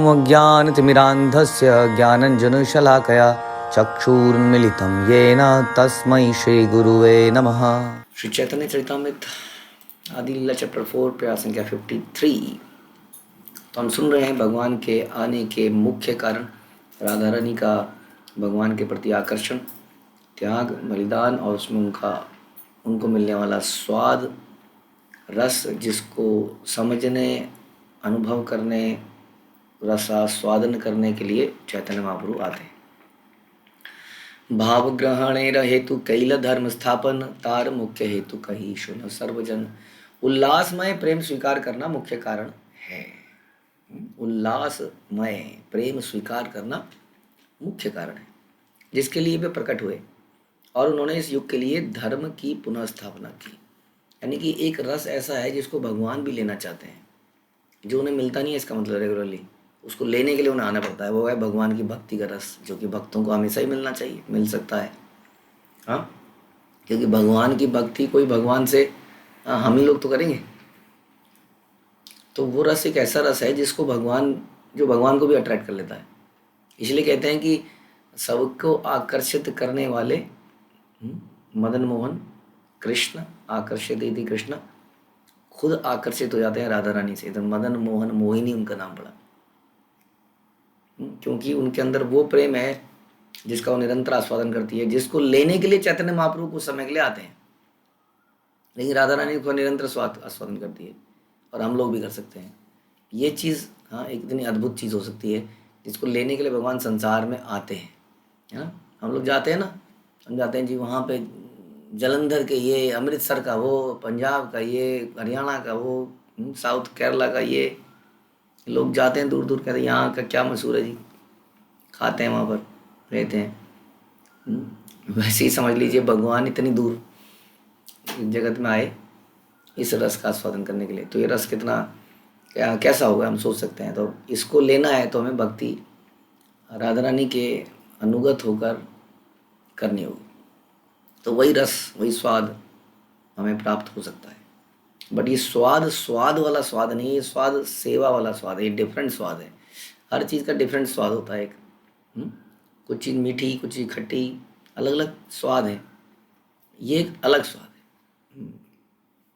अज्ञानतिमिरान्धस्य ज्ञानञ्जनशलाकया चक्षुरुन्मीलितं येन तस्मै श्रीगुरुवे नमः। श्री चैतन्य चरितामृत आदि लीला चैप्टर 4 प्रयास संख्या 53। तो हम सुन रहे हैं भगवान के आने के मुख्य कारण, राधा रानी का भगवान के प्रति आकर्षण, त्याग, बलिदान और उसमें उनको मिलने वाला स्वाद, रस, जिसको समझने, अनुभव करने, रसास्वादन करने के लिए चैतन्य महाप्रभु आते हैं। भाव ग्रहणेर हेतु कैल धर्म स्थापन, तार मुख्य हेतु कही सुन सर्वजन। उल्लासमय प्रेम स्वीकार करना मुख्य कारण है। उल्लासमय प्रेम स्वीकार करना मुख्य कारण है, जिसके लिए वे प्रकट हुए और उन्होंने इस युग के लिए धर्म की पुनः स्थापना की। यानी कि एक रस ऐसा है जिसको भगवान भी लेना चाहते हैं, जो उन्हें मिलता नहीं है। इसका मतलब रेगुलरली उसको लेने के लिए उन्हें आना पड़ता है। वो है भगवान की भक्ति का रस, जो कि भक्तों को हमेशा ही मिलना चाहिए, मिल सकता है। हाँ, क्योंकि भगवान की भक्ति कोई भगवान से हम ही लोग तो करेंगे। तो वो रस एक ऐसा रस है जो भगवान को भी अट्रैक्ट कर लेता है। इसलिए कहते हैं कि सबको आकर्षित करने वाले मदन मोहन कृष्ण, आकर्षित यदि कृष्ण खुद आकर्षित हो जाते हैं राधा रानी से। तो मदन मोहन मोहिनी उनका नाम पड़ा, क्योंकि उनके अंदर वो प्रेम है जिसका वो निरंतर आस्वादन करती है, जिसको लेने के लिए चैतन्य महाप्रभु कुछ समय के लिए आते हैं, लेकिन राधा रानी उसका निरंतर आस्वादन करती है। और हम लोग भी कर सकते हैं ये चीज़। हाँ, एक इतनी अद्भुत चीज़ हो सकती है जिसको लेने के लिए भगवान संसार में आते हैं। है ना, हम लोग जाते हैं ना, हम जाते हैं जी वहाँ पे जलंधर के ये, अमृतसर का वो, पंजाब का ये, हरियाणा का वो, साउथ केरला का ये, लोग जाते हैं दूर दूर, कहते हैं यहाँ का क्या मशहूर है जी, खाते हैं, वहाँ पर रहते हैं। वैसे ही समझ लीजिए भगवान इतनी दूर जगत में आए इस रस का आस्वादन करने के लिए। तो ये रस कितना कैसा होगा हम सोच सकते हैं। तो इसको लेना है तो हमें भक्ति राधा रानी के अनुगत होकर करनी होगी। तो वही रस, वही स्वाद हमें प्राप्त हो सकता है। बट ये स्वाद वाला स्वाद नहीं, ये स्वाद सेवा वाला स्वाद है। ये डिफरेंट स्वाद है। हर चीज़ का डिफरेंट स्वाद होता है। एक कुछ चीज़ मीठी, कुछ चीज़ खट्टी, अलग अलग स्वाद है। ये एक अलग स्वाद है।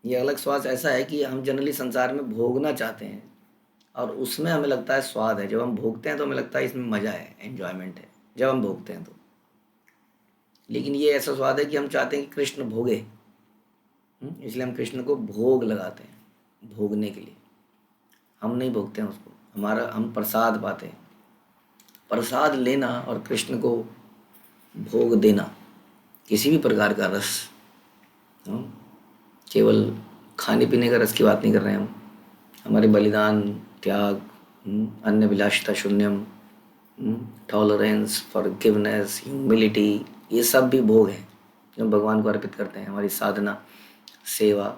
ये अलग स्वाद ऐसा है कि हम जनरली संसार में भोगना चाहते हैं और उसमें हमें लगता है स्वाद है। जब हम भोगते हैं तो हमें लगता है इसमें मज़ा है, एन्जॉयमेंट है जब हम भोगते हैं तो। लेकिन ये ऐसा स्वाद है कि हम चाहते हैं कि कृष्ण भोगे, इसलिए हम कृष्ण को भोग लगाते हैं। भोगने के लिए हम नहीं भोगते हैं उसको, हम प्रसाद पाते हैं। प्रसाद लेना और कृष्ण को भोग देना, किसी भी प्रकार का रस, केवल खाने पीने का रस की बात नहीं कर रहे हैं हम। हमारे बलिदान, त्याग, अन्य विलासिता शून्यम, टॉलरेंस, फॉरगिवनेस, ह्यूमिलिटी, ये सब भी भोग हैं जो भगवान को अर्पित करते हैं। हमारी साधना, सेवा,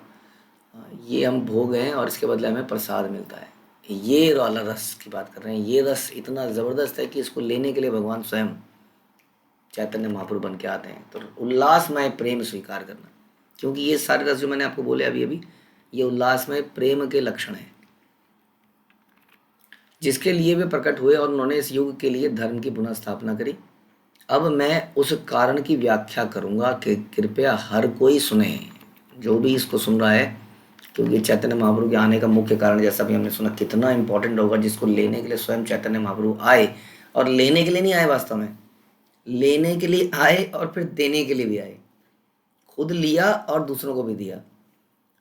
ये हम भोग हैं और इसके बदले हमें प्रसाद मिलता है। ये वाला रस की बात कर रहे हैं। ये रस इतना ज़बरदस्त है कि इसको लेने के लिए भगवान स्वयं चैतन्य महाप्रभु बन के आते हैं। तो उल्लासमय प्रेम स्वीकार करना, क्योंकि ये सारे रस जो मैंने आपको बोले अभी ये उल्लासमय प्रेम के लक्षण हैं, जिसके लिए वे प्रकट हुए और उन्होंने इस युग के लिए धर्म की पुनः स्थापना करी। अब मैं उस कारण की व्याख्या करूंगा कि कृपया हर कोई सुने, जो भी इसको सुन रहा है, क्योंकि चैतन्य महाप्रभु के आने का मुख्य कारण, जैसा भी हमने सुना, कितना इंपॉर्टेंट होगा, जिसको लेने के लिए स्वयं चैतन्य महाप्रभु आए। और लेने के लिए नहीं आए, वास्तव में लेने के लिए आए और फिर देने के लिए भी आए। खुद लिया और दूसरों को भी दिया।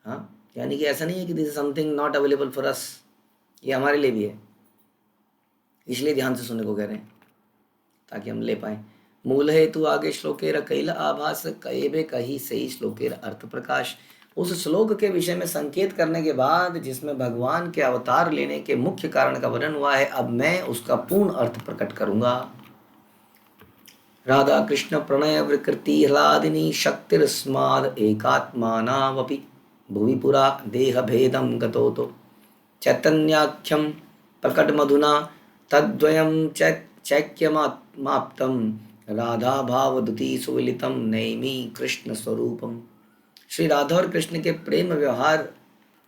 हाँ, यानी कि ऐसा नहीं है कि this is something not available for us, ये हमारे लिए भी है। इसलिए ध्यान से सुनने को कह रहे हैं ताकि हम ले पाए। मूल हेतु आगे श्लोकेर कैल आभास कएबे कही सही श्लोकेर अर्थ प्रकाश। उस श्लोक के विषय में संकेत करने के बाद, जिसमें भगवान के अवतार लेने के मुख्य कारण का वर्णन हुआ है, अब मैं उसका पूर्ण अर्थ प्रकट करूंगा। राधा कृष्ण प्रणय विकृति ह्लादिनी शक्तिर्स्माद एकात्मानावपि भुवि पुरा देह भेदम गतो तो चैतन्याख्यम प्रकट मधुना तद्वयम चैक्यमाप्तम राधा भाव दुति सुविलितम नैमी कृष्ण स्वरूपम। श्री राधा और कृष्ण के प्रेम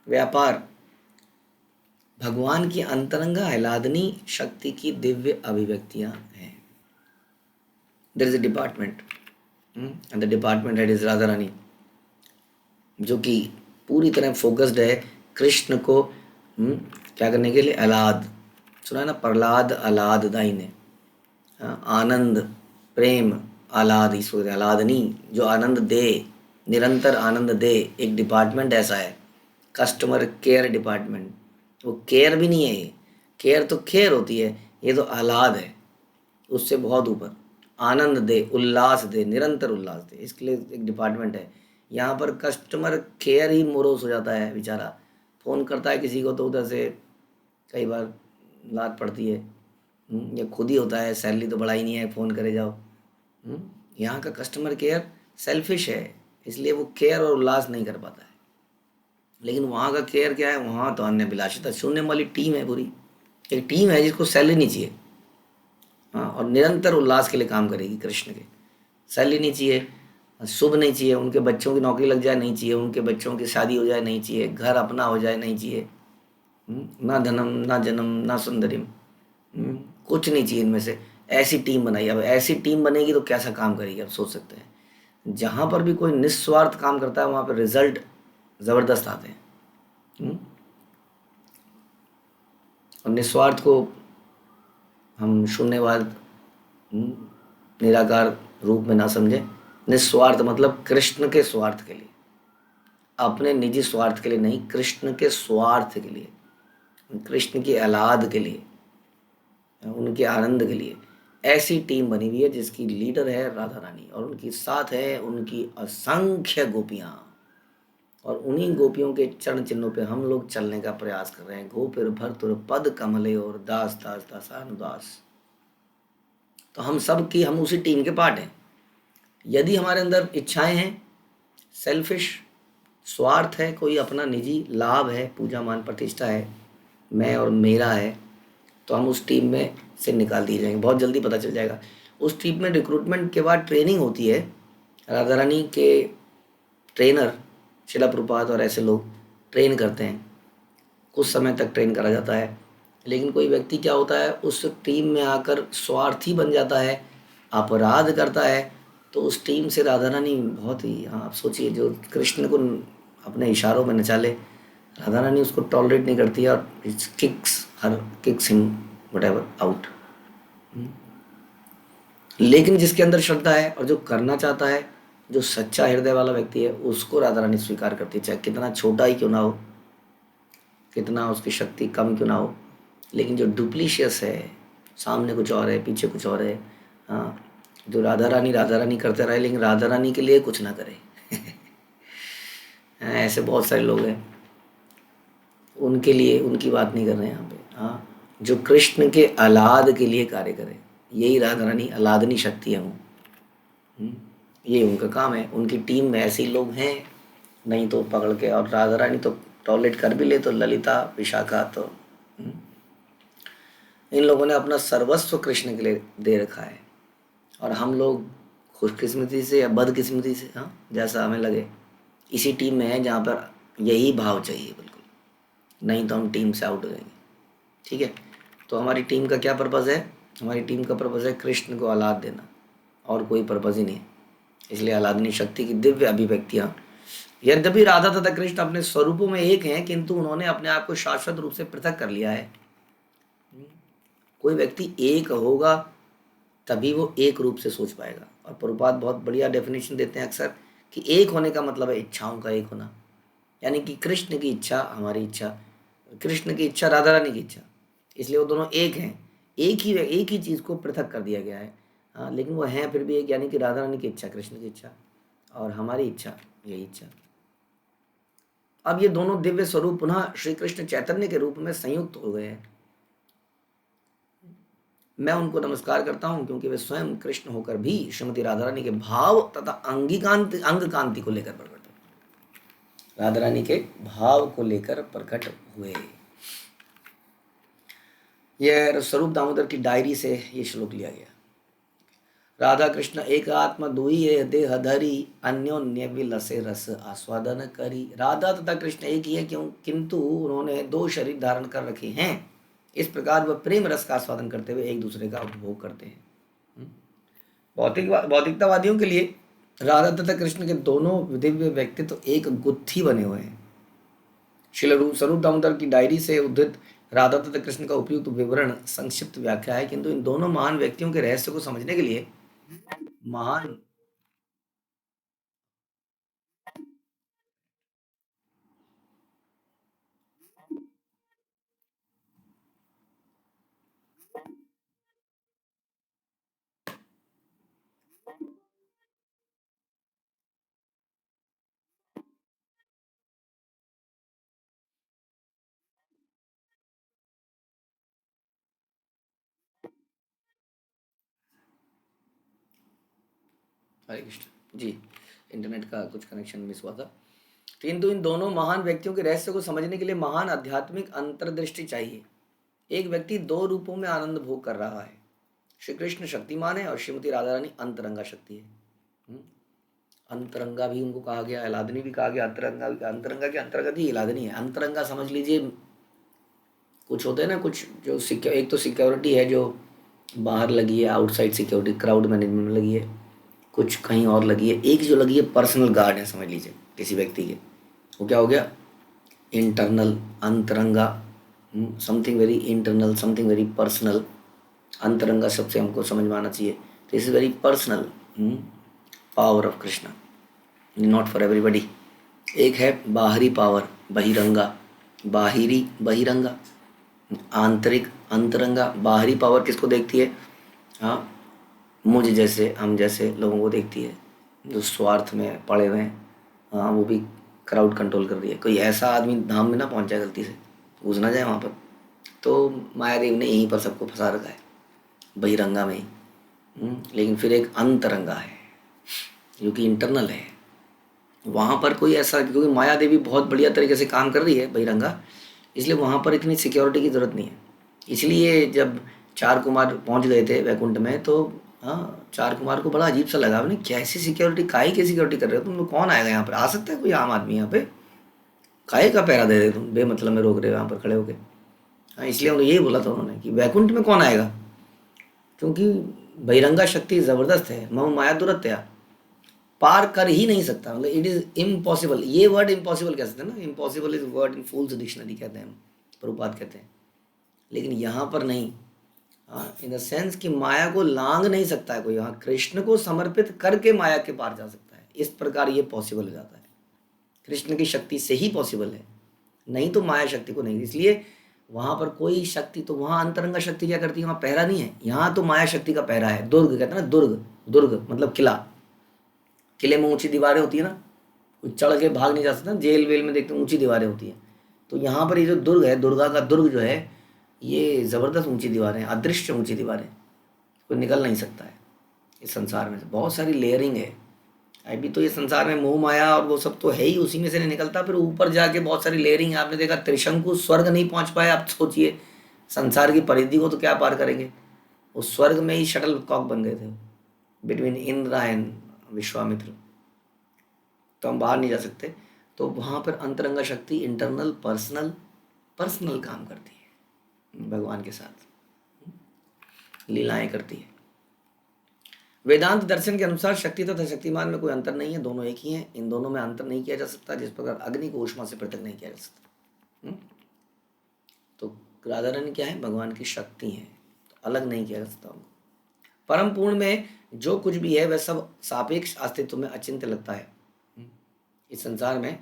व्यापार भगवान की अंतरंगा आह्लादनी शक्ति की दिव्य अभिव्यक्तियां हैं। There is a department and the department head is Radha Rani, जो कि पूरी तरह फोकस्ड है कृष्ण को क्या करने के लिए। आह्लाद सुना है ना, प्रहलाद आह्लाद दाई ने, हाँ, आनंद प्रेम आह्लाद ईश्वर आह्लादनी, जो आनंद दे, निरंतर आनंद दे। एक डिपार्टमेंट ऐसा है, कस्टमर केयर डिपार्टमेंट। वो केयर भी नहीं है, ये केयर तो केयर होती है, ये तो आह्लाद है, उससे बहुत ऊपर। आनंद दे, उल्लास दे, निरंतर उल्लास दे, इसके लिए एक डिपार्टमेंट है। यहाँ पर कस्टमर केयर ही मोरोस हो जाता है बेचारा। फ़ोन करता है किसी को तो उधर से कई बार लात पड़ती है। या खुद ही होता है, सैलरी तो बढ़ा ही नहीं है, फ़ोन करे जाओ। यहाँ का कस्टमर केयर सेल्फिश है, इसलिए वो केयर और उल्लास नहीं कर पाता है। लेकिन वहाँ का केयर क्या है, वहाँ तो अन्य विलासिता शून्य वाली टीम है पूरी। एक टीम है जिसको सैलरी नहीं चाहिए, हाँ, और निरंतर उल्लास के लिए काम करेगी कृष्ण के। सैलरी नहीं चाहिए, शुभ नहीं चाहिए, उनके बच्चों की नौकरी लग जाए नहीं चाहिए, उनके बच्चों की शादी हो जाए नहीं चाहिए, घर अपना हो जाए नहीं चाहिए, ना धनम ना जन्म ना सुंदरिम, कुछ नहीं चाहिए इनमें से। ऐसी टीम बनाई। अब ऐसी टीम बनेगी तो कैसा काम करेगी, आप सोच सकते हैं। जहाँ पर भी कोई निस्वार्थ काम करता है वहाँ पर रिजल्ट ज़बरदस्त आते हैं। और निस्वार्थ को हम शून्यवाद, निराकार रूप में ना समझें। निस्वार्थ मतलब कृष्ण के स्वार्थ के लिए, अपने निजी स्वार्थ के लिए नहीं, कृष्ण के स्वार्थ के लिए, कृष्ण की औलाद के लिए, उनके आनंद के लिए। ऐसी टीम बनी हुई है जिसकी लीडर है राधा रानी, और उनके साथ है उनकी असंख्य गोपियाँ। और उन्हीं गोपियों के चरण चिन्हों पे हम लोग चलने का प्रयास कर रहे हैं। गोपिर भर्तुर पद कमले और दास दास दासानुदास। तो हम सब की, हम उसी टीम के पार्ट हैं। यदि हमारे अंदर इच्छाएं हैं, सेल्फिश स्वार्थ है, कोई अपना निजी लाभ है, पूजा मान प्रतिष्ठा है, मैं और मेरा है, तो हम उस टीम में से निकाल दिए जाएंगे। बहुत जल्दी पता चल जाएगा। उस टीम में रिक्रूटमेंट के बाद ट्रेनिंग होती है। राधा रानी के ट्रेनर शिला प्रभुपाद और ऐसे लोग ट्रेन करते हैं, कुछ समय तक ट्रेन करा जाता है। लेकिन कोई व्यक्ति क्या होता है, उस टीम में आकर स्वार्थी बन जाता है, अपराध करता है, तो उस टीम से राधा रानी बहुत ही, हाँ आप सोचिए, जो कृष्ण को अपने इशारों में नचा ले, राधा रानी उसको टॉलरेट नहीं करती है और किक्स हिम व्हाटएवर आउट। लेकिन जिसके अंदर श्रद्धा है और जो करना चाहता है, जो सच्चा हृदय वाला व्यक्ति है, उसको राधा रानी स्वीकार करती है, चाहे कितना छोटा ही क्यों ना हो, कितना उसकी शक्ति कम क्यों ना हो। लेकिन जो डुप्लीशियस है, सामने कुछ और है पीछे कुछ और है, हाँ, जो राधा रानी करते रहे लेकिन राधा रानी के लिए कुछ ना करे ऐसे बहुत सारे लोग हैं, उनके लिए, उनकी बात नहीं कर रहे हैं यहाँ पे। हाँ, जो कृष्ण के आह्लाद के लिए कार्य करे, यही राधा रानी आह्लादनी शक्ति है वो। ये उनका काम है। उनकी टीम में ऐसे ही लोग हैं, नहीं तो पकड़ के। और राधा रानी तो टॉयलेट कर भी ले तो ललिता विशाखा, तो इन लोगों ने अपना सर्वस्व कृष्ण के लिए दे रखा है। और हम लोग खुशकिस्मती से या बदकिस्मती से, हाँ, जैसा हमें लगे, इसी टीम में है जहाँ पर यही भाव चाहिए बिल्कुल, नहीं तो हम टीम से आउट हो जाएंगे। ठीक है, तो हमारी टीम का क्या पर्पज़ है? हमारी टीम का पर्पज़ है कृष्ण को औलाद देना, और कोई पर्पज़ ही नहीं है। इसलिए आह्लादनी शक्ति की दिव्य अभिव्यक्तियाँ, यद्यपि राधा तथा कृष्ण अपने स्वरूपों में एक हैं, किंतु उन्होंने अपने आप को शाश्वत रूप से पृथक कर लिया है। कोई व्यक्ति एक होगा तभी वो एक रूप से सोच पाएगा। और प्रभुपाद बहुत बढ़िया डेफिनेशन देते हैं अक्सर, कि एक होने का मतलब है इच्छाओं का एक होना। यानी कि कृष्ण की इच्छा हमारी इच्छा, कृष्ण की इच्छा राधा रानी की इच्छा, इसलिए वो दोनों एक हैं। एक ही चीज़ को पृथक कर दिया गया है, हाँ, लेकिन वो हैं फिर भी एक। यानी कि राधा रानी की इच्छा कृष्ण की इच्छा, और हमारी इच्छा यही इच्छा। अब ये दोनों दिव्य स्वरूप पुनः श्री कृष्ण चैतन्य के रूप में संयुक्त हो गए हैं। मैं उनको नमस्कार करता हूँ क्योंकि वे स्वयं कृष्ण होकर भी श्रीमती राधा रानी के भाव तथा अंग कांति को लेकर प्रकट हुए। राधा रानी के भाव को लेकर प्रकट हुए। यह स्वरूप दामोदर की डायरी से ये श्लोक लिया गया। राधा कृष्ण एक आत्मा दुई देह धरी, अन्योन्य विलसे रस आस्वादन करी। राधा तथा कृष्ण एक ही है, क्यों किंतु उन्होंने दो शरीर धारण कर रखे हैं। इस प्रकार वह प्रेम रस का आस्वादन करते हुए एक दूसरे का उपभोग करते हैं। भौतिकतावादियों के लिए राधा तथा कृष्ण के दोनों दिव्य व्यक्तित्व तो एक गुत्थी बने हुए हैं। श्रील स्वरूप दामोदर की डायरी से उद्धृत राधा तथा कृष्ण का उपयुक्त विवरण संक्षिप्त व्याख्या है, किंतु इन दोनों महान व्यक्तियों के रहस्य को समझने के लिए महान हरे कृष्ण जी, इंटरनेट का कुछ कनेक्शन मिस हुआ था। किंतु इन दोनों महान व्यक्तियों के रहस्य को समझने के लिए महान आध्यात्मिक अंतर्दृष्टि चाहिए। एक व्यक्ति दो रूपों में आनंद भोग कर रहा है। श्री कृष्ण शक्तिमान है और श्रीमती राधा रानी अंतरंगा शक्ति है। हम्म, अंतरंगा भी उनको कहा गया, इलादनी भी कहा गया, अंतरंगा भी कहा। अंतरंगा के अंतर्गत ही इलादनी है। अंतरंगा समझ लीजिए, कुछ होते हैं ना, कुछ जो एक तो सिक्योरिटी है जो बाहर लगी है, आउटसाइड सिक्योरिटी क्राउड मैनेजमेंट में लगी है, कुछ कहीं और लगी है, एक जो लगी है पर्सनल गार्ड है, समझ लीजिए किसी व्यक्ति के। वो क्या हो गया? इंटरनल अंतरंगा, something very internal, something very personal. अंतरंगा शब्द से हमको समझ में आना चाहिए, this is very personal power of Krishna, not for everybody. एक है बाहरी पावर, बहिरंगा, बाहिरी बहिरंगा, आंतरिक अंतरंगा। बाहरी पावर किसको देखती है? हाँ, मुझ जैसे हम जैसे लोगों को देखती है, जो स्वार्थ में पड़े हुए हैं। हाँ, वो भी क्राउड कंट्रोल कर रही है। कोई ऐसा आदमी धाम में ना पहुंच जाए, गलती से घुस ना जाए वहाँ पर, तो माया देव ने यहीं पर सबको फंसा रखा है, बहिरंगा में ही। लेकिन फिर एक अंतरंगा है जो कि इंटरनल है। वहाँ पर कोई ऐसा, क्योंकि माया देवी बहुत बढ़िया तरीके से काम कर रही है बहिरंगा, इसलिए वहाँ पर इतनी सिक्योरिटी की ज़रूरत नहीं है। इसलिए जब चार कुमार पहुँच गए थे वैकुंठ में, तो हाँ, चार कुमार को बड़ा अजीब सा लगा, उन्हें कैसी सिक्योरिटी, काहे की सिक्योरिटी कर रहे हो तुम लोग? कौन आएगा यहाँ पर? आ सकता है कोई आम आदमी यहाँ पे? काहे का पहरा दे रहे हो तुम, बेमतलब में रोक रहे हो यहाँ पर खड़े होके? हाँ, इसलिए उन्होंने यही बोला था उन्होंने कि वैकुंठ में कौन आएगा, क्योंकि बहिरंगा शक्ति ज़बरदस्त है, मम माया दुरत्या, पार कर ही नहीं सकता। मतलब इट इज़ इम्पॉसिबल। ये वर्ड इम्पॉसिबल कह सकते हैं ना, impossible is word in fools dictionary कहते हैं हम, प्रभुपाद कहते हैं। लेकिन यहाँ पर नहीं। हाँ, इन द सेंस कि माया को लांग नहीं सकता है कोई, यहाँ कृष्ण को समर्पित करके माया के पार जा सकता है। इस प्रकार ये पॉसिबल हो जाता है, कृष्ण की शक्ति से ही पॉसिबल है, नहीं तो माया शक्ति को नहीं। इसलिए वहाँ पर कोई शक्ति, तो वहाँ अंतरंगा शक्ति क्या करती है? वहाँ पहरा नहीं है, यहाँ तो माया शक्ति का पहरा है। दुर्ग कहते हैं ना, दुर्ग, दुर्ग मतलब किला। किले में ऊंची दीवारें होती है ना, कोई चढ़ के भाग नहीं जा सकता। जेल वेल में देखते हैं ऊंची दीवारें होती हैं, तो यहाँ पर ये जो दुर्ग है, दुर्गा का दुर्ग जो है, ये ज़बरदस्त ऊंची दीवारें हैं, अदृश्य ऊंची दीवारें, कोई निकल नहीं सकता है इस संसार में से। बहुत सारी लेयरिंग है। अभी तो ये संसार में मोह माया और वो सब तो है ही, उसी में से नहीं निकलता। फिर ऊपर जाके बहुत सारी लेयरिंग है। आपने देखा त्रिशंकु स्वर्ग नहीं पहुंच पाए, आप सोचिए संसार की परिधि को तो क्या पार करेंगे। उस स्वर्ग में ही शटल कॉक बन गए थे बिटवीन इंद्र एंड विश्वामित्र, तो हम बाहर नहीं जा सकते। तो वहाँ पर अंतरंगा शक्ति इंटरनल पर्सनल पर्सनल काम करती है, भगवान के साथ लीलाएं करती है। वेदांत दर्शन के अनुसार शक्ति तथा शक्तिमान में कोई अंतर नहीं है, दोनों एक ही हैं। इन दोनों में अंतर नहीं किया जा सकता, जिस प्रकार अग्नि को ऊष्मा से पृथक नहीं किया जा सकता। तो राधा रानी क्या है? भगवान की शक्ति है, तो अलग नहीं किया जा सकता उनको। परम पूर्ण में जो कुछ भी है वह सब सापेक्ष अस्तित्व में अचिंत्य लगता है। इस संसार में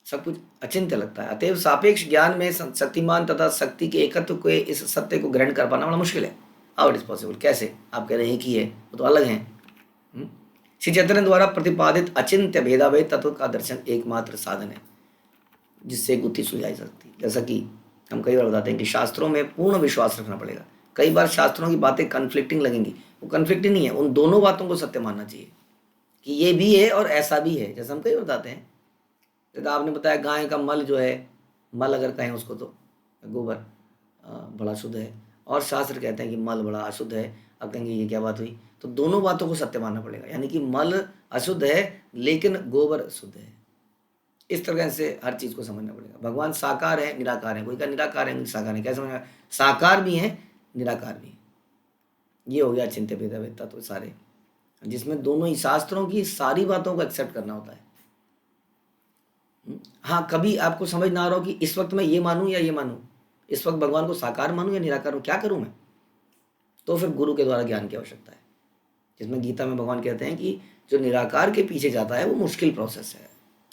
सब कुछ अचिंत्य लगता है, अतएव सापेक्ष ज्ञान में शक्तिमान तथा शक्ति के एकत्व को, इस सत्य को ग्रहण कर पाना बड़ा मुश्किल है। How it is possible? कैसे? आप कह रहे हैं कि है, वो तो अलग है। श्री चैतन्य द्वारा प्रतिपादित अचिंत्य भेदाभेद तत्व का दर्शन एकमात्र साधन है जिससे गुत्थी सुलझाई सकती है। जैसा कि हम कई बार बताते हैं कि शास्त्रों में पूर्ण विश्वास रखना पड़ेगा। कई बार शास्त्रों की बातें कन्फ्लिक्टिंग लगेंगी, वो कन्फ्लिक्टिंग नहीं है, उन दोनों बातों को सत्य मानना चाहिए कि ये भी है और ऐसा भी है। जैसे हम कई बार बताते हैं, जैसे आपने बताया गाय का मल जो है, मल अगर कहें उसको तो गोबर बड़ा शुद्ध है, और शास्त्र कहते हैं कि मल बड़ा अशुद्ध है। आप कहेंगे ये क्या बात हुई, तो दोनों बातों को सत्य मानना पड़ेगा। यानी कि मल अशुद्ध है लेकिन गोबर शुद्ध है। इस तरह से हर चीज़ को समझना पड़ेगा। भगवान साकार है निराकार है, कोई का निराकार है साकार है, क्या समझना, साकार भी है निराकार भी है। ये हो गया चिंत्य भेद अभेदता तो सारे, जिसमें दोनों ही शास्त्रों की सारी बातों को एक्सेप्ट करना होता है। हाँ, कभी आपको समझ ना आ रहा हो कि इस वक्त मैं ये मानूं या ये मानूं, इस वक्त भगवान को साकार मानूं या निराकार क्या करूं मैं, तो फिर गुरु के द्वारा ज्ञान की आवश्यकता है। जिसमें गीता में भगवान कहते हैं कि जो निराकार के पीछे जाता है वो मुश्किल प्रोसेस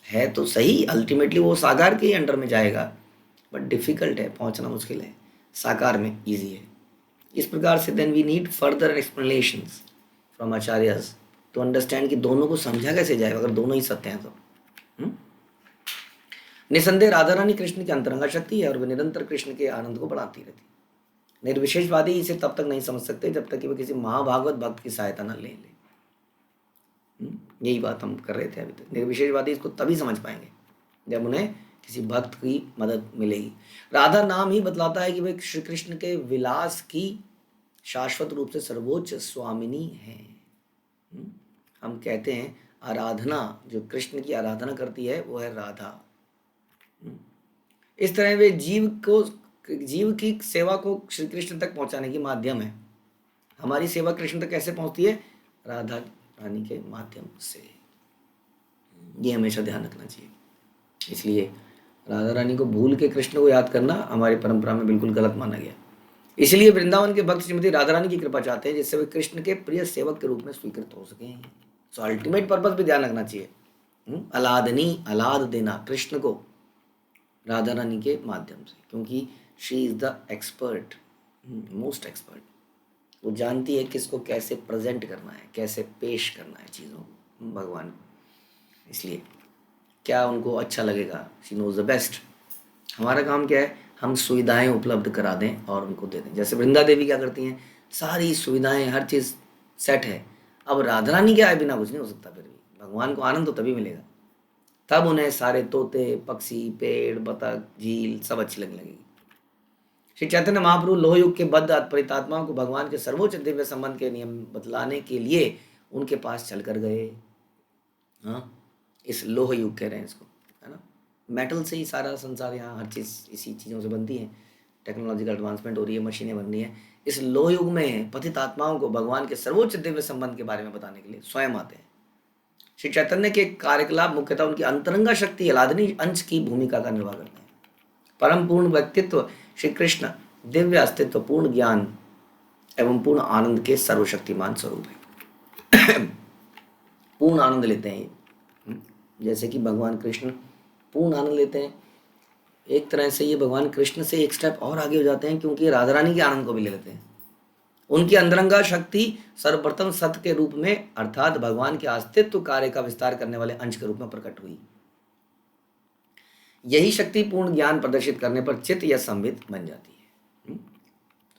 है तो सही, अल्टीमेटली वो साकार के ही अंडर में जाएगा, बट डिफिकल्ट है, पहुंचना मुश्किल है। साकार में इजी है। इस प्रकार से then we need further explanations from acharyas to understand कि दोनों को समझा कैसे जाएगा अगर दोनों ही सत्य हैं तो। निसंदेह राधा रानी कृष्ण की अंतरंगा शक्ति है और वे निरंतर कृष्ण के आनंद को बढ़ाती रहती है। निर्विशेषवादी इसे तब तक नहीं समझ सकते जब तक कि वे किसी महाभागवत भक्त की सहायता न ले यही बात हम कर रहे थे अभी तक। निर्विशेषवादी इसको तभी समझ पाएंगे जब उन्हें किसी भक्त की मदद मिलेगी। राधा नाम ही बतलाता है कि वे श्री कृष्ण के विलास की शाश्वत रूप से सर्वोच्च स्वामिनी है। हम कहते हैं आराधना, जो कृष्ण की आराधना करती है वो है राधा। इस तरह वे जीव की सेवा को श्री कृष्ण तक पहुंचाने की माध्यम है। हमारी सेवा कृष्ण तक कैसे पहुंचती है, राधा रानी के माध्यम से। ये हमेशा ध्यान रखना चाहिए। इसलिए राधा रानी को भूल के कृष्ण को याद करना हमारी परंपरा में बिल्कुल गलत माना गया। इसलिए वृंदावन के भक्त श्रीमती राधा रानी की कृपा चाहते हैं जिससे वे कृष्ण के प्रिय सेवक के रूप में स्वीकृत हो सके। सो अल्टीमेट पर्पस भी ध्यान रखना चाहिए। अलाद देना कृष्ण को राधा रानी के माध्यम से, क्योंकि she is the expert, most expert. वो जानती है किसको कैसे प्रेजेंट करना है, कैसे पेश करना है चीज़ों को भगवान को, इसलिए क्या उनको अच्छा लगेगा, शी नोज द बेस्ट। हमारा काम क्या है, हम सुविधाएं उपलब्ध करा दें और उनको दे दें। जैसे वृंदा देवी क्या करती हैं, सारी सुविधाएं हर चीज़ सेट है, अब राधा रानी क्या है, बिना कुछ नहीं हो सकता। फिर भी भगवान को आनंद तो तभी मिलेगा, तब उन्हें सारे तोते पक्षी पेड़ बतख झील सब अच्छी लगने लगेगी। श्री चैतन्य महाप्रभु लोह युग के बद्ध परितात्माओं को भगवान के सर्वोच्च दिव्य संबंध के नियम बतलाने के लिए उनके पास चलकर गए। हाँ, इस लोह युग कह रहे हैं इसको, है ना। मेटल से ही सारा संसार, यहाँ हर चीज़ इसी चीज़ों से बनती है, टेक्नोलॉजिकल एडवांसमेंट हो रही है, मशीनें बन रही हैं। इस लोह युग में पतित आत्माओं को भगवान के सर्वोच्च दिव्य संबंध के बारे में बताने के लिए स्वयं आते हैं। श्री चैतन्य के कार्यकलाप मुख्यतः उनकी अंतरंगा शक्ति अलादनी अंश की भूमिका का निर्वाह करते हैं। परम पूर्ण व्यक्तित्व श्री कृष्ण दिव्य अस्तित्व, पूर्ण ज्ञान एवं पूर्ण आनंद के सर्वशक्तिमान स्वरूप है। पूर्ण आनंद लेते हैं, जैसे कि भगवान कृष्ण पूर्ण आनंद लेते हैं, एक तरह से ये भगवान कृष्ण से एक स्टेप और आगे हो जाते हैं, क्योंकि राधा रानी के आनंद को भी ले लेते हैं। उनकी अंतरंगा शक्ति सर्वप्रथम सत्य के रूप में अर्थात भगवान के अस्तित्व कार्य का विस्तार करने वाले अंश के रूप में प्रकट हुई। यही शक्ति पूर्ण ज्ञान प्रदर्शित करने पर चित्त या संवित बन जाती है।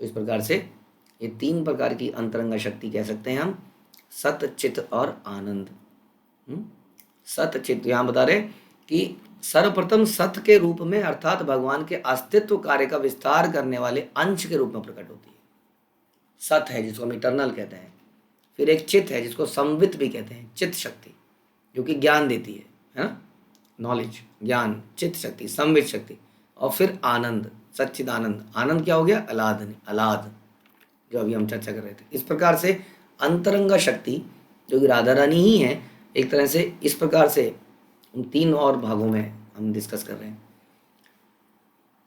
तो इस प्रकार से ये तीन प्रकार की अंतरंगा शक्ति कह सकते हैं हम, सत्य चित्त और आनंद। सत्य चित्त यहाँ बता रहे कि सर्वप्रथम सत्य के रूप में अर्थात भगवान के अस्तित्व कार्य का विस्तार करने वाले अंश के रूप में प्रकट होती है। सत्य है जिसको हम इटर्नल कहते हैं, फिर एक चित्त है जिसको संवित भी कहते हैं, चित्त शक्ति जो कि ज्ञान देती है ना, नॉलेज ज्ञान, चित्त शक्ति संवित शक्ति, और फिर आनंद सच्चिदानंद। आनंद क्या हो गया, अलाद जो अभी हम चर्चा कर रहे थे। इस प्रकार से अंतरंगा शक्ति जो कि राधा रानी ही है, एक तरह से इस प्रकार से उन तीन और भागों में हम डिस्कस कर रहे हैं।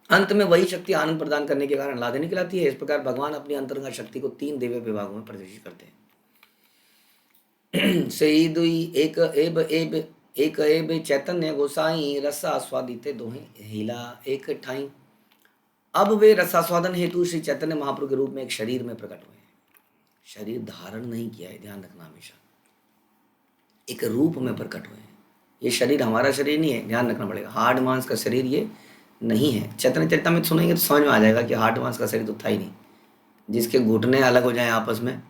अंत में वही शक्ति आनंद प्रदान करने के कारण अलादनी कहलाती है। इस प्रकार भगवान अपनी अंतरंगा शक्ति को तीन दिव्य विभागों में प्रदर्शित करते हैं। सही दुई एक एब चैतन्य गोसाई रसास्वादिते दोहे हिला एक ठाई। अब वे रसास्वादन हेतु श्री चैतन्य महाप्रभु के रूप में एक शरीर में प्रकट हुए हैं। शरीर धारण नहीं किया है, ध्यान रखना हमेशा, एक रूप में प्रकट हुए हैं। ये शरीर हमारा शरीर नहीं है, ध्यान रखना पड़ेगा। हार्ड मांस का शरीर ये नहीं है। चैतन्य चरितामृत सुनेंगे तो समझ में आ जाएगा कि हार्ड मांस का शरीर तो था ही नहीं। जिसके घुटने अलग हो जाएं आपस में,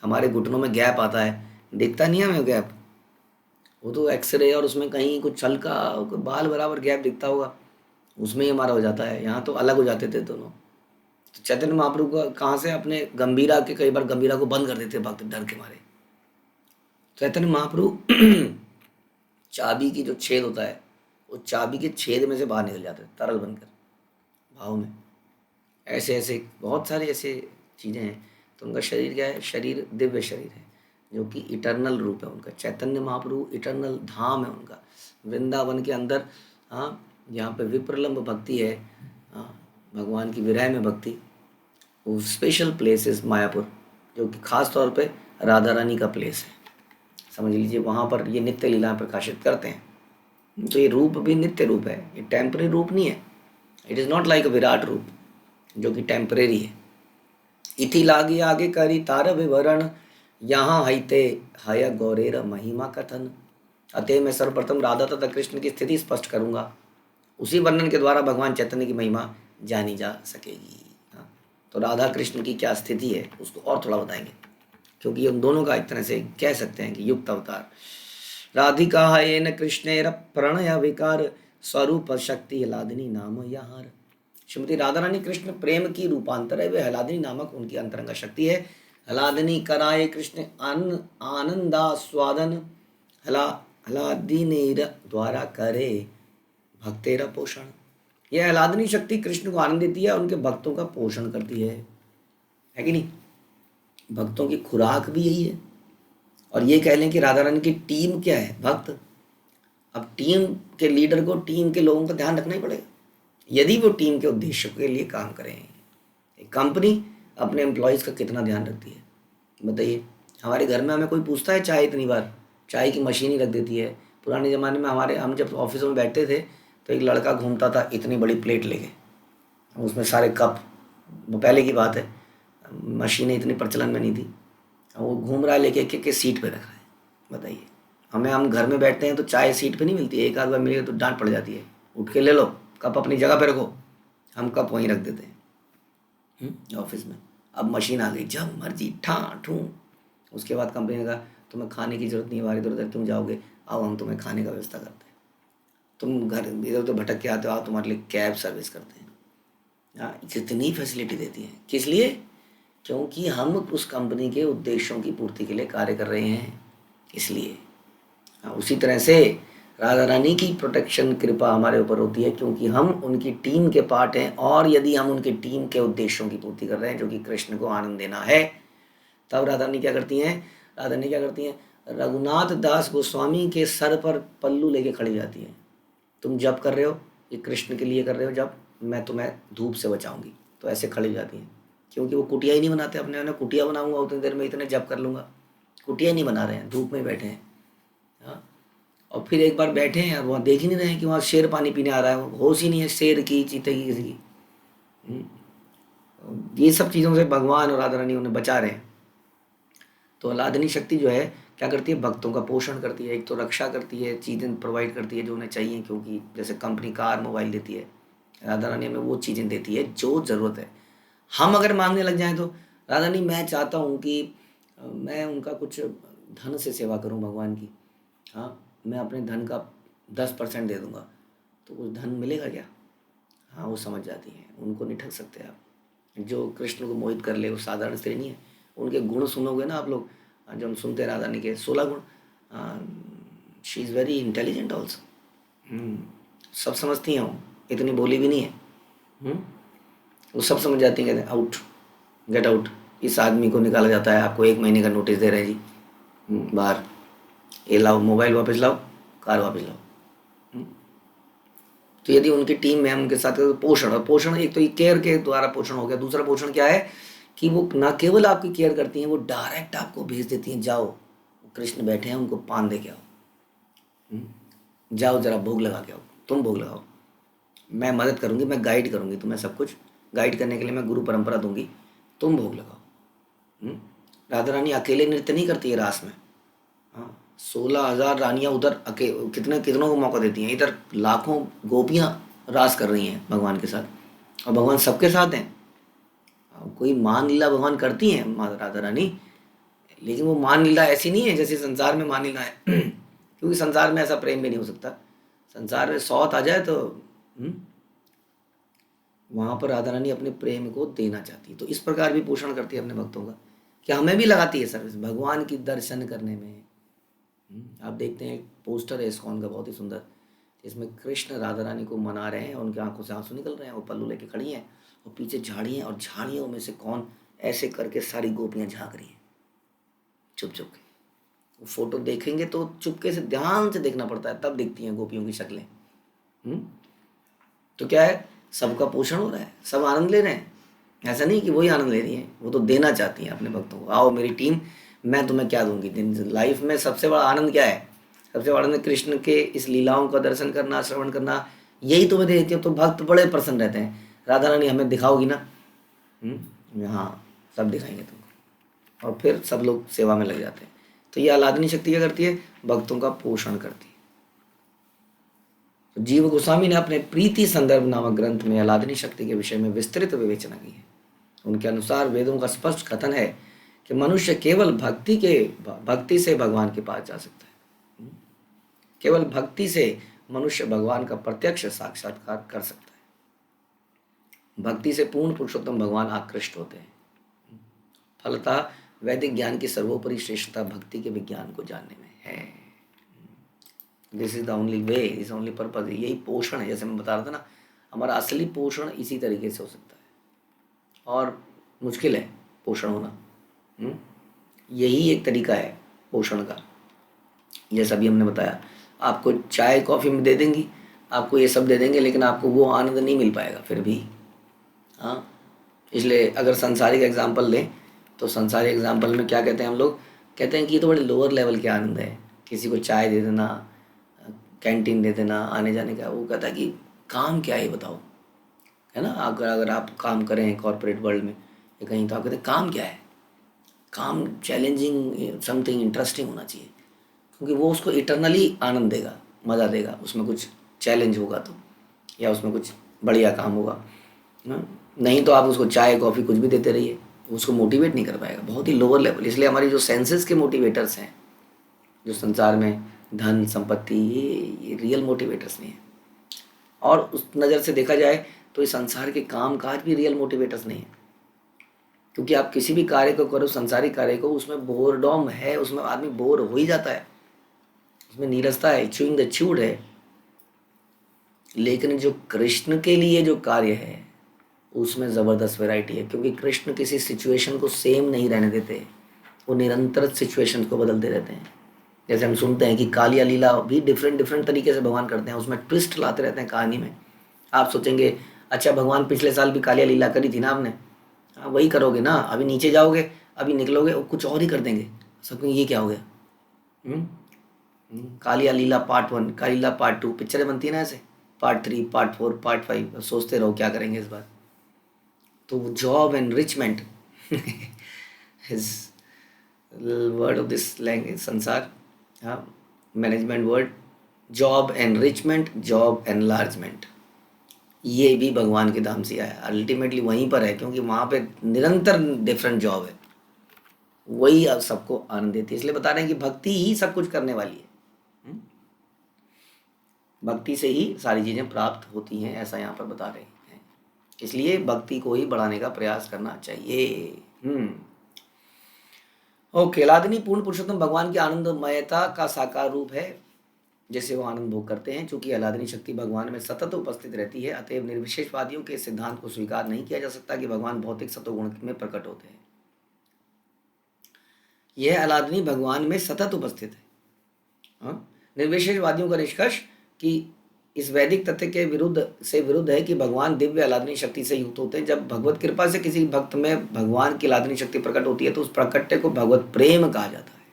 हमारे घुटनों में गैप आता है, दिखता नहीं है हमें गैप, वो तो एक्सरे और उसमें कहीं कुछ हल्का बाल बराबर गैप दिखता होगा, उसमें ही हमारा हो जाता है। यहाँ तो अलग हो जाते थे दोनों। तो चैतन्य महाप्रभु का कहाँ से, अपने गंभीरा के, कई बार गंभीरा को बंद कर देते भक्त डर के मारे। चैतन्य महाप्रभु चाबी की जो छेद होता है, वो चाबी के छेद में से बाहर निकल जाते हैं तरल बनकर भाव में। ऐसे ऐसे बहुत सारे ऐसे चीज़ें हैं। तो उनका शरीर क्या है, शरीर दिव्य शरीर है जो कि इटर्नल रूप है उनका। चैतन्य महाप्रभु इटर्नल धाम है उनका, वृंदावन के अंदर। हाँ, यहाँ पे विप्रलम्ब भक्ति है, हाँ, भगवान की विरह में भक्ति। वो स्पेशल प्लेस इज मायापुर, जो कि खास तौर पे राधा रानी का प्लेस है, समझ लीजिए। वहाँ पर ये नित्य लीलाएं प्रकाशित करते हैं। तो ये रूप भी नित्य रूप है, ये टेम्परेरी रूप नहीं है। इट इज़ नॉट लाइक अ विराट रूप जो कि टेम्परेरी है। इति लागी आगे करी तार विवरण, यहाँ हईते हय गौरेर महिमा कथन। अतः मैं सर्वप्रथम राधा तथा कृष्ण की स्थिति स्पष्ट करूँगा, उसी वर्णन के द्वारा भगवान चैतन्य की महिमा जानी जा सकेगी। हाँ, तो राधा कृष्ण की क्या स्थिति है उसको और थोड़ा बताएंगे, क्योंकि उन दोनों का एक तरह से कह सकते हैं कि युक्त अवतार। राधिका हयेन कृष्णेर प्रणय विकार, स्वरूप शक्ति हलादिनी नाम यहार। श्रीमती राधा रानी कृष्ण प्रेम की रूपांतर है, वे हलादिनी नामक उनकी अंतरंग शक्ति है। हलादिनी कराए कृष्ण आनंदास्वादन, हलादिनी द्वारा करे भक्तेरा पोषण। यह हलादिनी शक्ति कृष्ण को आनंद देती है और उनके भक्तों का पोषण करती है कि नहीं। भक्तों की खुराक भी यही है। और ये कह लें कि राधा रानी की टीम क्या है, भक्त। अब टीम के लीडर को टीम के लोगों का ध्यान रखना ही पड़ेगा, यदि वो टीम के उद्देश्यों के लिए काम करें। एक कंपनी अपने एम्प्लॉयज़ का कितना ध्यान रखती है बताइए। हमारे घर में हमें कोई पूछता है चाय, इतनी बार चाय की मशीन ही रख देती है। पुराने ज़माने में हम जब ऑफिसों में बैठते थे तो एक लड़का घूमता था इतनी बड़ी प्लेट लेके, उसमें सारे कप, वो पहले की बात है, मशीनें इतनी प्रचलन में नहीं थी। वो घूम रहा है लेके के सीट पे रखा है। बताइए, हम घर में बैठते हैं तो चाय सीट पे नहीं मिलती है, एक आध बार मिलेगा तो डांट पड़ जाती है, उठ के ले लो, कप अपनी जगह पे रखो। हम कप वहीं रख देते हैं ऑफिस में। अब मशीन आ गई, जब मर्जी ठा ठूँ। उसके बाद कंपनी ने कहा तुम्हें खाने की जरूरत नहीं है, बाहर इधर उधर क्यों जाओगे, आओ हम तुम्हें खाने का व्यवस्था करते हैं। तुम घर इधर उधर भटक के आते हो, आओ तुम्हारे लिए कैब सर्विस करते हैं। हाँ, कितनी फैसिलिटी देती है, किस लिए? क्योंकि हम उस कंपनी के उद्देश्यों की पूर्ति के लिए कार्य कर रहे हैं, इसलिए। उसी तरह से राधा रानी की प्रोटेक्शन कृपा हमारे ऊपर होती है क्योंकि हम उनकी टीम के पार्ट हैं। और यदि हम उनकी टीम के उद्देश्यों की पूर्ति कर रहे हैं जो कि कृष्ण को आनंद देना है, तब राधा रानी क्या करती हैं? राधा रानी क्या करती हैं? रघुनाथ दास गोस्वामी के सर पर पल्लू लेके खड़ी जाती हैं। तुम जप कर रहे हो, ये कृष्ण के लिए कर रहे हो जब, मैं तुम्हें धूप से बचाऊंगी। तो ऐसे खड़ी जाती हैं, क्योंकि वो कुटिया ही नहीं बनाते अपने। उन्हें कुटिया बनाऊंगा उतनी देर में, इतने जप कर लूँगा। कुटिया नहीं बना रहे हैं, धूप में बैठे हैं। हाँ, और फिर एक बार बैठे हैं और वहाँ देख ही नहीं रहे हैं कि वहाँ शेर पानी पीने आ रहा है, होश ही नहीं है शेर की, चीते की, किसी की। ये सब चीज़ों से भगवान और राधा रानी उन्हें बचा रहे हैं। तो आह्लादनी शक्ति जो है क्या करती है? भक्तों का पोषण करती है। एक तो रक्षा करती है, चीज़ें प्रोवाइड करती है जो उन्हें चाहिए, क्योंकि जैसे कंपनी कार मोबाइल देती है, राधा रानी हमें वो चीज़ें देती है जो ज़रूरत है। हम अगर मांगने लग जाएं तो राधा रानी मैं चाहता हूँ कि मैं उनका कुछ धन से सेवा करूँ भगवान की, हाँ, मैं अपने धन का 10% दे दूँगा, तो कुछ धन मिलेगा क्या? हाँ, वो समझ जाती हैं, उनको नहीं ठग सकते आप। जो कृष्ण को मोहित कर ले वो साधारण स्त्री नहीं है। उनके गुण सुनोगे ना आप लोग, जब हम सुनते हैं राधा रानी के 16 गुण, she is very intelligent also. सब समझती हैं, वो इतनी बोली भी नहीं है। वो सब समझ जाती हैं। कहते हैं आउट, गेट आउट, इस आदमी को निकाला जाता है, आपको 1 महीने का नोटिस दे रहे हैं जी, बाहर, ये लाओ मोबाइल वापस लाओ, कार वापस लाओ। तो यदि उनकी टीम में हम उनके साथ पोषण, और पोषण एक तो ये केयर के द्वारा पोषण हो गया। दूसरा पोषण क्या है कि वो ना केवल आपकी केयर करती हैं, वो डायरेक्ट आपको भेज देती हैं, जाओ कृष्ण बैठे हैं, उनको पान दे के आओ, जाओ जरा भोग लगा के आओ, तुम भोग लगाओ, मैं मदद करूँगी, मैं गाइड करूँगी तुम्हें, सब कुछ गाइड करने के लिए मैं गुरु परंपरा दूंगी, तुम भोग लगाओ। राधा रानी अकेले नृत्य नहीं करती है रास में। हाँ, 16,000 रानियाँ उधर कितनों को मौका देती हैं, इधर लाखों गोपियाँ रास कर रही हैं भगवान के साथ, और भगवान सबके साथ हैं। कोई मान लीला भगवान करती हैं माँ राधा रानी, लेकिन वो मान लीला ऐसी नहीं है जैसे संसार में मान लीला है। क्योंकि संसार में ऐसा प्रेम भी नहीं हो सकता। संसार में सौत आ जाए तो वहाँ पर राधा रानी अपने प्रेम को देना चाहती है। तो इस प्रकार भी पोषण करती है अपने भक्तों का, कि हमें भी लगाती है सर्विस भगवान की दर्शन करने में। आप देखते हैं एक पोस्टर है इस्कॉन का बहुत ही सुंदर, जिसमें कृष्ण राधा रानी को मना रहे हैं, उनकी आंखों से आंसू निकल रहे हैं, वो पल्लू लेके खड़ी हैं और पीछे झाड़ियाँ, और झाड़ियों में से कौन ऐसे करके सारी गोपियाँ झाँक रही हैं चुप चुप के। वो फोटो देखेंगे तो चुपके से ध्यान से देखना पड़ता है, तब दिखती हैं गोपियों की शक्लें। तो क्या है, सबका पोषण हो रहा है, सब आनंद ले रहे हैं। ऐसा नहीं कि वही आनंद ले रही है, वो तो देना चाहती हैं अपने भक्तों को। आओ मेरी टीम, मैं तुम्हें क्या दूंगी। दिन लाइफ में सबसे बड़ा आनंद क्या है? सबसे बड़ा आनंद कृष्ण के इस लीलाओं का दर्शन करना, श्रवण करना, यही तुम्हें दे देती है। तो भक्त बड़े प्रसन्न रहते हैं, राधा रानी हमें दिखाओगी ना? हाँ, सब दिखाएंगे तुमको। और फिर सब लोग सेवा में लग जाते हैं। तो ये आह्लादनी शक्ति क्या करती है? भक्तों का पोषण करती है। तो जीव गोस्वामी ने अपने प्रीति संदर्भ नामक ग्रंथ में आह्लादनी शक्ति के विषय में विस्तृत विवेचना की है। उनके अनुसार वेदों का स्पष्ट कथन है कि मनुष्य केवल भक्ति से भगवान के पास जा सकता है। केवल भक्ति से मनुष्य भगवान का प्रत्यक्ष साक्षात्कार कर सकता है। भक्ति से पूर्ण पुरुषोत्तम भगवान आकृष्ट होते हैं। फलतः वैदिक ज्ञान की सर्वोपरि श्रेष्ठता भक्ति के विज्ञान को जानने में है। This is the only way, is only purpose. यही पोषण है, जैसे मैं बता रहा था ना, हमारा असली पोषण इसी तरीके से हो सकता है। और मुश्किल है पोषण होना। यही एक तरीका है पोषण का। जैसा अभी हमने बताया, आपको चाय कॉफ़ी में दे देंगी, आपको ये सब दे देंगे, लेकिन आपको वो आनंद नहीं मिल पाएगा फिर भी। हाँ, इसलिए अगर संसारिक एग्जाम्पल लें तो संसारिक एग्जाम्पल में क्या कहते हैं हम लोग? कहते हैं कि ये तो बड़े लोअर लेवल के आनंद है। किसी को चाय दे देना, कैंटीन दे देना, आने जाने का। वो कहता है कि काम क्या है बताओ, है ना? अगर आप काम करें कॉर्पोरेट वर्ल्ड में या कहीं, तो आप कहते हैं काम क्या है? काम चैलेंजिंग, समथिंग इंटरेस्टिंग होना चाहिए, क्योंकि वो उसको इटरनली आनंद देगा, मज़ा देगा। उसमें कुछ चैलेंज होगा तो, या उसमें कुछ बढ़िया काम होगा ना। नहीं तो आप उसको चाय कॉफ़ी कुछ भी देते रहिए, उसको मोटिवेट नहीं कर पाएगा। बहुत ही लोअर लेवल। इसलिए हमारी जो सेंसेस के मोटिवेटर्स हैं जो संसार में, धन संपत्ति, ये रियल मोटिवेटर्स नहीं है। और उस नज़र से देखा जाए तो इस संसार के काम काज भी रियल मोटिवेटर्स नहीं है। क्योंकि आप किसी भी कार्य को करो, संसारिक कार्य को, उसमें बोरडॉम है, उसमें आदमी बोर हो ही जाता है, उसमें नीरसता है, च्यूइंग द च्यूड है। लेकिन जो कृष्ण के लिए जो कार्य है उसमें ज़बरदस्त वैरायटी है, क्योंकि कृष्ण किसी सिचुएशन को सेम नहीं रहने देते, वो निरंतर सिचुएशन को बदलते रहते हैं। जैसे हम सुनते हैं कि कालिया लीला भी डिफरेंट डिफरेंट तरीके से भगवान करते हैं, उसमें ट्विस्ट लाते रहते हैं कहानी में। आप सोचेंगे अच्छा भगवान पिछले साल भी कालिया लीला करी थी ना आपने, हाँ वही करोगे ना, अभी नीचे जाओगे, अभी निकलोगे और कुछ और ही कर देंगे। सब ये क्या हो गया? कालिया लीला पार्ट 1, कालिया लीला पार्ट 2, पिक्चरें बनती है ना ऐसे, पार्ट 3, पार्ट 4, पार्ट 5। सोचते रहो क्या करेंगे इस बार। तो job enrichment is word of this language संसार, हाँ, management word. Job enrichment, job enlargement, ये भी भगवान के धाम से आया, अल्टीमेटली वहीं पर है, क्योंकि वहाँ पे निरंतर डिफरेंट जॉब है, वही अब सबको आनंद देती है। इसलिए बता रहे हैं कि भक्ति ही सब कुछ करने वाली है। भक्ति से ही सारी चीज़ें प्राप्त होती हैं, ऐसा यहाँ पर बता रहे हैं। इसलिए भक्ति को ही बढ़ाने का प्रयास करना चाहिए। ओके, लादनी पूर्ण पुरुषोत्तम भगवान की आनंदमयता का साकार रूप है, जैसे वो आनंद भोग करते हैं। चूंकि आह्लादनी शक्ति भगवान में सतत उपस्थित रहती है, अतएव निर्विशेषवादियों के सिद्धांत को स्वीकार नहीं किया जा सकता कि भगवान भौतिक सत्वगुण में प्रकट होते हैं। यह आह्लादनी भगवान में सतत उपस्थित है। निर्विशेषवादियों का निष्कर्ष कि इस वैदिक तथ्य के विरुद्ध है कि भगवान दिव्य आह्लादनी शक्ति से युक्त होते हैं। जब भगवत कृपा से किसी भक्त में भगवान की आह्लादनी शक्ति प्रकट होती है तो उस प्रकट्य को भगवत प्रेम कहा जाता है।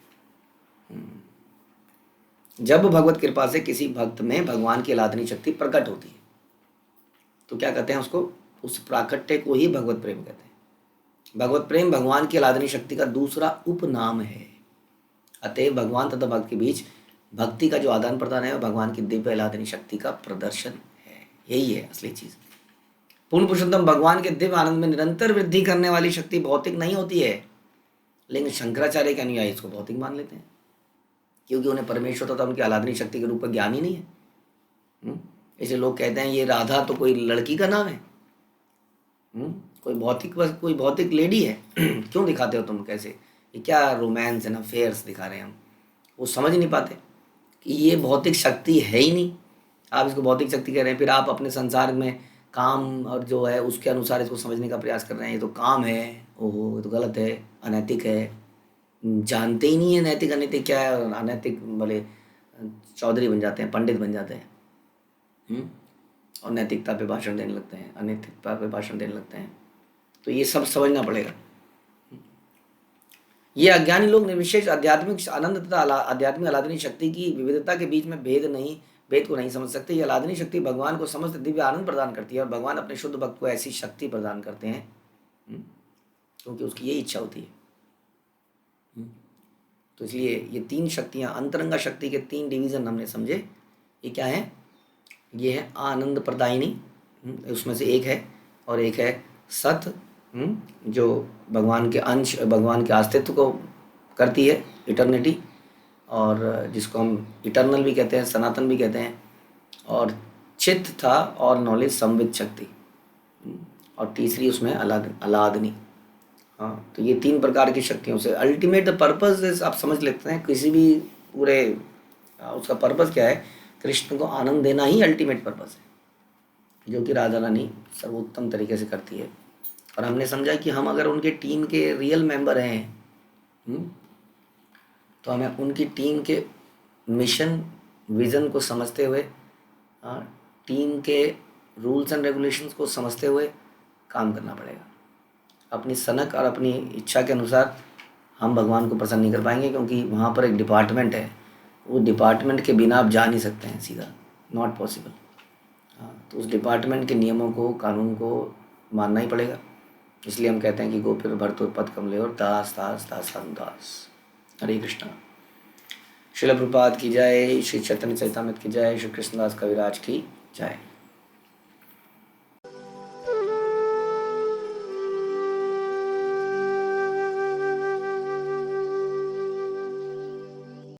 जब भगवत कृपा से किसी भक्त में भगवान की आह्लादनी शक्ति प्रकट होती है तो क्या कहते हैं उसको? उस प्राकट्य को ही भगवत प्रेम कहते हैं। भगवत प्रेम भगवान की आह्लादनी शक्ति का दूसरा उपनाम है। अतएव भगवान तथा भक्त के बीच भक्ति का जो आदान प्रदान है वह भगवान की दिव्य आह्लादनी शक्ति का प्रदर्शन है। यही है असली चीज। पूर्ण पुरुषोत्तम भगवान के दिव्य आनंद में निरंतर वृद्धि करने वाली शक्ति भौतिक नहीं होती है, लेकिन शंकराचार्य के अनुयायी इसको भौतिक मान लेते हैं, क्योंकि उन्हें परमेश्वर तथा उनकी आह्लादनी शक्ति के रूप में ज्ञान ही नहीं है। इसलिए लोग कहते हैं ये राधा तो कोई लड़की का नाम है, कोई भौतिक लेडी है क्यों दिखाते हो तुम, कैसे, ये क्या रोमांस एंड अफेयर्स दिखा रहे हैं हम। वो समझ नहीं पाते कि ये भौतिक शक्ति है ही नहीं। आप इसको भौतिक शक्ति कह रहे हैं, फिर आप अपने संसार में काम और जो है उसके अनुसार इसको समझने का प्रयास कर रहे हैं। ये तो काम है, ओहो ये तो गलत है, अनैतिक है। जानते ही नहीं है नैतिक अनैतिक क्या है, और अनैतिक बोले चौधरी बन जाते हैं, पंडित बन जाते हैं। हम्म, और नैतिकता पे भाषण देने लगते हैं, अनैतिकता पे भाषण देने लगते हैं। तो ये सब समझना पड़ेगा। ये अज्ञानी लोग निर्विशेष आध्यात्मिक आनंद तथा आध्यात्मिक आह्लादनी शक्ति की विविधता के बीच में भेद को नहीं समझ सकते। यह आह्लादनी शक्ति भगवान को समस्त दिव्य आनंद प्रदान करती है, और भगवान अपने शुद्ध भक्त को ऐसी शक्ति प्रदान करते हैं क्योंकि उसकी यही इच्छा होती है। तो इसलिए ये तीन शक्तियाँ, अंतरंगा शक्ति के तीन डिवीज़न हमने समझे। ये क्या है? ये है आनंद प्रदायिनी, उसमें से एक है, और एक है सत, जो भगवान के अंश, भगवान के अस्तित्व को करती है, इटर्निटी, और जिसको हम इटर्नल भी कहते हैं, सनातन भी कहते हैं। और चित्त था और नॉलेज संवित शक्ति, और तीसरी उसमें अलादनी। हाँ, तो ये तीन प्रकार की शक्तियों से अल्टीमेट पर्पस आप समझ लेते हैं किसी भी पूरे उसका पर्पस क्या है। कृष्ण को आनंद देना ही अल्टीमेट पर्पस है, जो कि राधा रानी सर्वोत्तम तरीके से करती है। और हमने समझा कि हम अगर उनके टीम के रियल मेंबर हैं, तो हमें उनकी टीम के मिशन विज़न को समझते हुए, टीम के रूल्स एंड रेगुलेशंस को समझते हुए काम करना पड़ेगा। अपनी सनक और अपनी इच्छा के अनुसार हम भगवान को प्रसन्न नहीं कर पाएंगे, क्योंकि वहाँ पर एक डिपार्टमेंट है, वो डिपार्टमेंट के बिना आप जा नहीं सकते हैं सीधा, नॉट पॉसिबल। तो उस डिपार्टमेंट के नियमों को, कानून को मानना ही पड़ेगा। इसलिए हम कहते हैं कि गोपिर भरतो पद कमले और दास दास दास दास। हरे कृष्णा। श्रील प्रभुपाद की जय, श्री चैतन्य चरितामृत की जय, श्री कृष्णदास कविराज की जय।